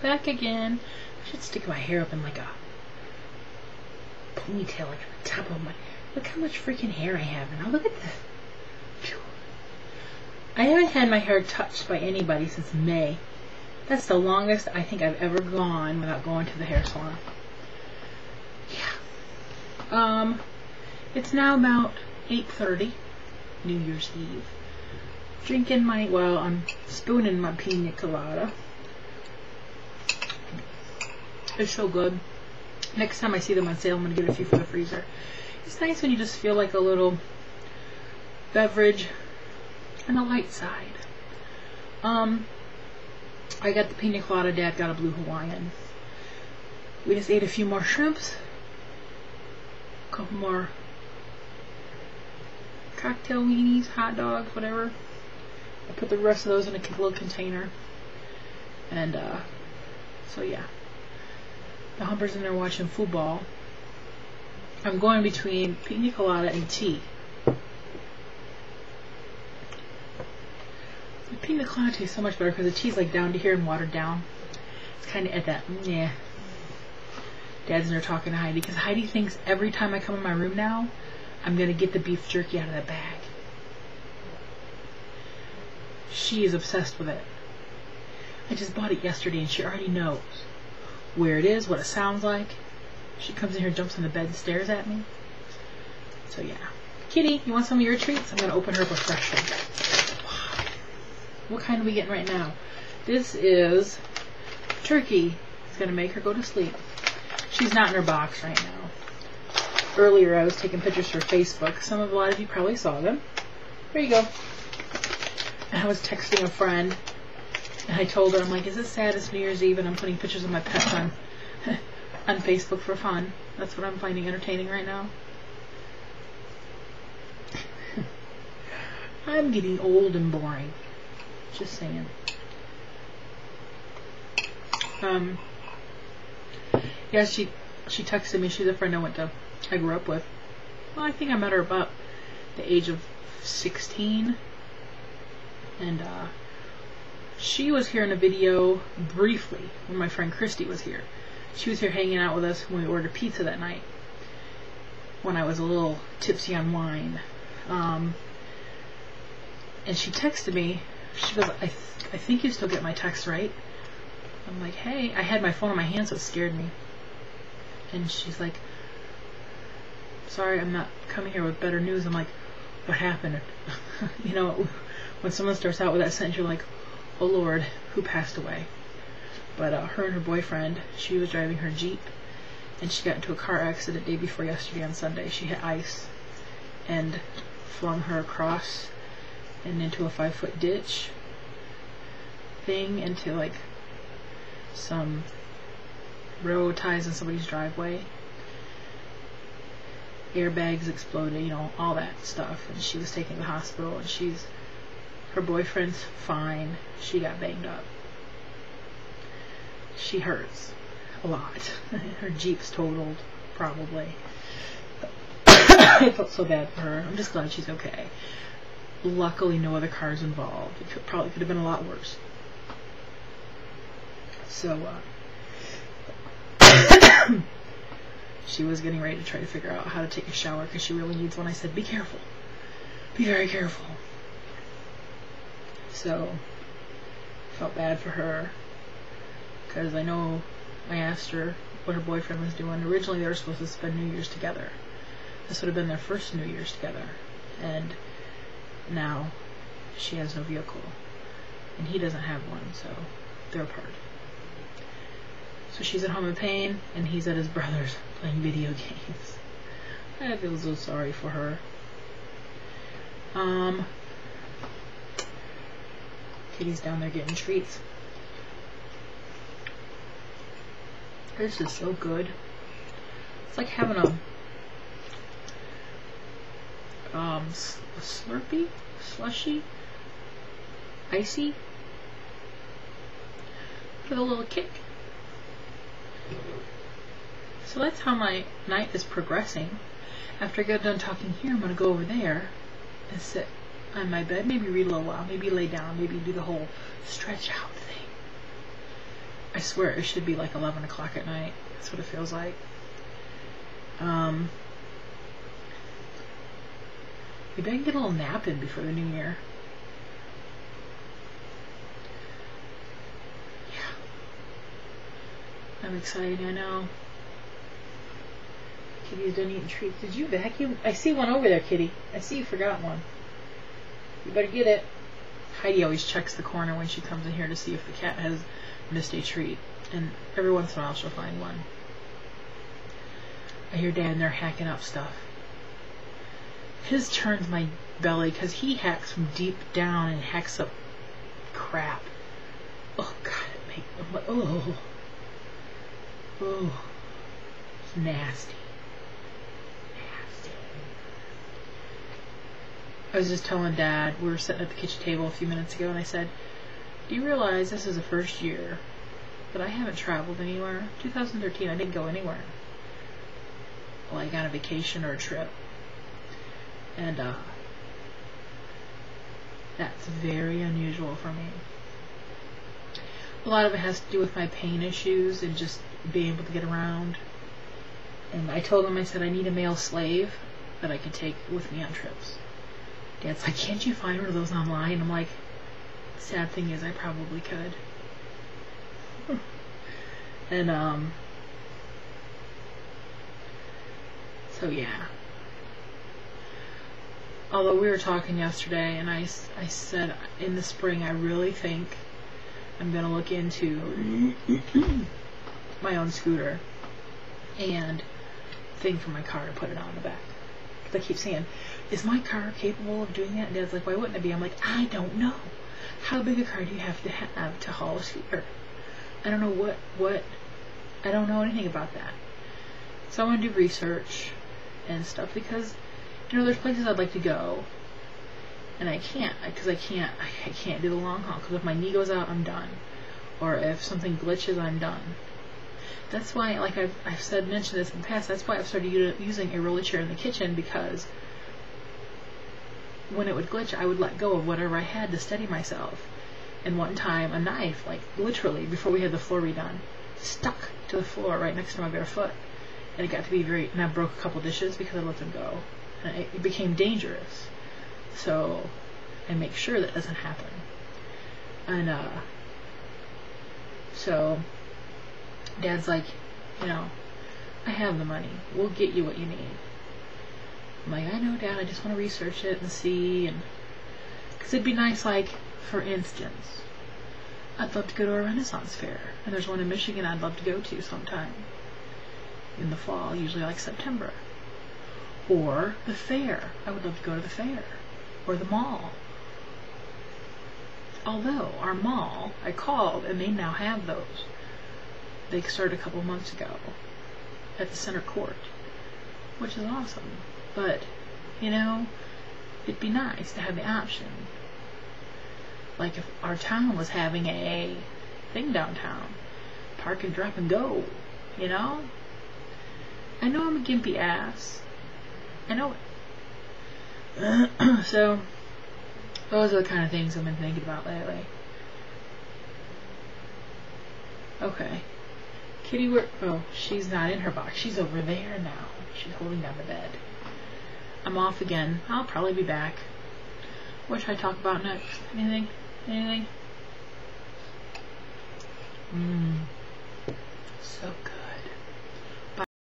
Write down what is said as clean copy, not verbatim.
Back again. I should stick my hair up in like a ponytail, like at the top of my... Look how much freaking hair I have now. Look at this. Phew. I haven't had my hair touched by anybody since May. That's the longest I think I've ever gone without going to the hair salon. Yeah. It's now about 8:30, New Year's Eve. Drinking my, well, I'm spooning my pina colada. It's so good. Next time I see them on sale, I'm going to get a few for the freezer. It's nice when you just feel like a little beverage on the light side. I got the pina colada, Dad got a blue Hawaiian. We just ate a few more shrimps. A couple more cocktail weenies, hot dogs, whatever. I put the rest of those in a little container. And, so yeah. The Humper's in there watching football. I'm going between pina colada and tea. The pina colada tastes so much better because the tea's like down to here and watered down. It's kind of at that, yeah. Dad's in there talking to Heidi because Heidi thinks every time I come in my room now, I'm going to get the beef jerky out of that bag. She is obsessed with it. I just bought it yesterday and she already knows where it is, what it sounds like. She comes in here, jumps on the bed and stares at me. So yeah. Kitty, you want some of your treats? I'm going to open her up a fresh one. Wow. What kind are we getting right now? This is turkey. It's going to make her go to sleep. She's not in her box right now. Earlier I was taking pictures for Facebook. A lot of you probably saw them. There you go. And I was texting a friend. And I told her, I'm like, is this sad? It's New Year's Eve and I'm putting pictures of my pets on Facebook for fun. That's what I'm finding entertaining right now. I'm getting old and boring. Just saying. Yeah, she texted me. She's a friend I grew up with. Well, I think I met her about the age of 16. And, she was here in a video briefly when my friend Christy was here. She was here hanging out with us when we ordered pizza that night. When I was a little tipsy on wine. And she texted me. She goes, I think you still get my text, right? I'm like, hey. I had my phone in my hand, so it scared me. And she's like, sorry, I'm not coming here with better news. I'm like, what happened? You know, when someone starts out with that sentence, you're like, oh Lord, who passed away? But her and her boyfriend, she was driving her Jeep, and she got into a car accident day before yesterday on Sunday. She hit ice and flung her across and into a 5-foot ditch thing, into like some railroad ties in somebody's driveway. Airbags exploded, you know, all that stuff. And she was taken to the hospital, and her boyfriend's fine. She got banged up. She hurts a lot. Her Jeep's totaled, probably. I felt so bad for her. I'm just glad she's okay. Luckily, no other cars involved. It probably could have been a lot worse. So, she was getting ready to try to figure out how to take a shower because she really needs one. I said, be careful. Be very careful. So, felt bad for her because I know I asked her what her boyfriend was doing. Originally, they were supposed to spend New Year's together. This would have been their first New Year's together. And now she has no vehicle. And he doesn't have one, so they're apart. So she's at home in pain, and he's at his brother's playing video games. I feel so sorry for her. Kitty's down there getting treats. This is so good. It's like having a Slurpee, slushy, icy, with a little kick. So that's how my night is progressing. After I get done talking here, I'm going to go over there and sit on my bed, maybe read a little while, maybe lay down, maybe do the whole stretch out thing. I swear it should be like 11 o'clock at night. That's what it feels like. Maybe I can get a little nap in before the new year. Yeah. I'm excited, I know. Kitty's done eating treats. Did you vacuum? I see one over there, Kitty. I see you forgot one. You better get it. Heidi always checks the corner when she comes in here to see if the cat has missed a treat. And every once in a while she'll find one. I hear Dad in there hacking up stuff. His turns my belly because he hacks from deep down and hacks up crap. Oh God, it makes me like, oh, it's nasty, nasty. I was just telling Dad, we were sitting at the kitchen table a few minutes ago, and I said, "Do you realize this is the first year that I haven't traveled anywhere? 2013, I didn't go anywhere, like on a vacation or a trip." And that's very unusual for me. A lot of it has to do with my pain issues and just being able to get around. And I told him, I said, I need a male slave that I can take with me on trips. Dad's like, can't you find one of those online? I'm like, sad thing is I probably could. And so yeah. Although we were talking yesterday, and I said in the spring I really think I'm going to look into my own scooter and thing for my car to put it on the back. Because I keep saying, is my car capable of doing that? And Dad's like, why wouldn't it be? I'm like, I don't know. How big a car do you have to haul a scooter? I don't know what I don't know anything about that. So I want to do research and stuff because, you know, there's places I'd like to go, and I can't because I can't do the long haul because if my knee goes out, I'm done, or if something glitches, I'm done. That's why, like I've mentioned this in the past. That's why I've started using a roller chair in the kitchen, because when it would glitch, I would let go of whatever I had to steady myself. And one time, a knife, like literally before we had the floor redone, stuck to the floor right next to my bare foot, and it got to be and I broke a couple dishes because I let them go. And it became dangerous. So I make sure that doesn't happen. And so Dad's like, you know, I have the money. We'll get you what you need. I'm like, I know, Dad. I just want to research it and see, and because it'd be nice. Like, for instance, I'd love to go to a Renaissance fair, and there's one in Michigan I'd love to go to sometime in the fall, usually like September. Or the fair. I would love to go to the fair. Or the mall. Although, our mall, I called, and they now have those. They started a couple months ago at the center court, which is awesome. But, you know, it'd be nice to have the option. Like if our town was having a thing downtown, park and drop and go, you know? I know I'm a gimpy ass. I know it. So, those are the kind of things I've been thinking about lately. Okay. Kitty, oh, she's not in her box. She's over there now. She's holding down the bed. I'm off again. I'll probably be back. What should I talk about next? Anything? Anything?